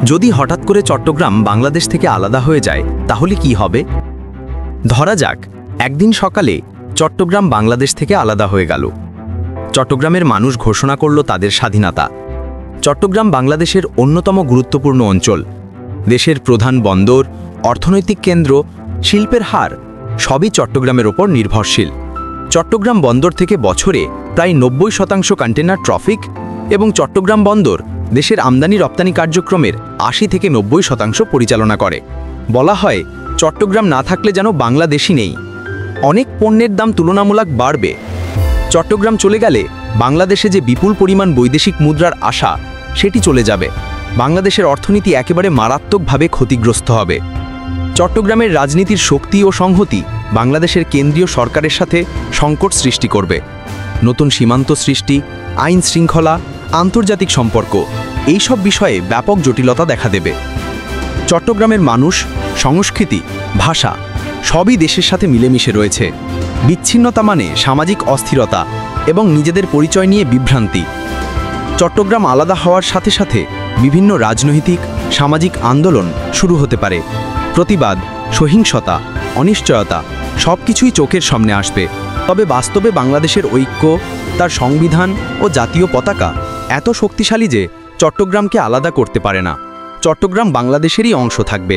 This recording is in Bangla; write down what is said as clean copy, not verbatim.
যদি হঠাৎ করে চট্টগ্রাম বাংলাদেশ থেকে আলাদা হয়ে যায় তাহলে কি হবে? ধরা যাক একদিন সকালে চট্টগ্রাম বাংলাদেশ থেকে আলাদা হয়ে গেল। চট্টগ্রামের মানুষ ঘোষণা করল তাদের স্বাধীনতা। চট্টগ্রাম বাংলাদেশের অন্যতম গুরুত্বপূর্ণ অঞ্চল। দেশের প্রধান বন্দর, অর্থনৈতিক কেন্দ্র, শিল্পের হার সবই চট্টগ্রামের ওপর নির্ভরশীল। চট্টগ্রাম বন্দর থেকে বছরে প্রায় 90% কন্টেনার ট্রাফিক এবং চট্টগ্রাম বন্দর দেশের আমদানি রপ্তানি কার্যক্রমের 80 থেকে 90% পরিচালনা করে। বলা হয় চট্টগ্রাম না থাকলে যেন বাংলাদেশই নেই। অনেক পণ্যের দাম তুলনামূলক বাড়বে। চট্টগ্রাম চলে গেলে বাংলাদেশে যে বিপুল পরিমাণ বৈদেশিক মুদ্রার আশা সেটি চলে যাবে। বাংলাদেশের অর্থনীতি একেবারে মারাত্মকভাবে ক্ষতিগ্রস্ত হবে। চট্টগ্রামের রাজনীতির শক্তি ও সংহতি বাংলাদেশের কেন্দ্রীয় সরকারের সাথে সংকট সৃষ্টি করবে। নতুন সীমান্ত সৃষ্টি, আইন শৃঙ্খলা, আন্তর্জাতিক সম্পর্ক এইসব বিষয়ে ব্যাপক জটিলতা দেখা দেবে। চট্টগ্রামের মানুষ, সংস্কৃতি, ভাষা সবই দেশের সাথে মিলেমিশে রয়েছে। বিচ্ছিন্নতা মানে সামাজিক অস্থিরতা এবং নিজেদের পরিচয় নিয়ে বিভ্রান্তি। চট্টগ্রাম আলাদা হওয়ার সাথে সাথে বিভিন্ন রাজনৈতিক, সামাজিক আন্দোলন শুরু হতে পারে। প্রতিবাদ, সহিংসতা, অনিশ্চয়তা সবকিছুই চোখের সামনে আসবে। তবে বাস্তবে বাংলাদেশের ঐক্য, তার সংবিধান ও জাতীয় পতাকা এত শক্তিশালী যে চট্টগ্রামকে আলাদা করতে পারে না। চট্টগ্রাম বাংলাদেশেরই অংশ থাকবে।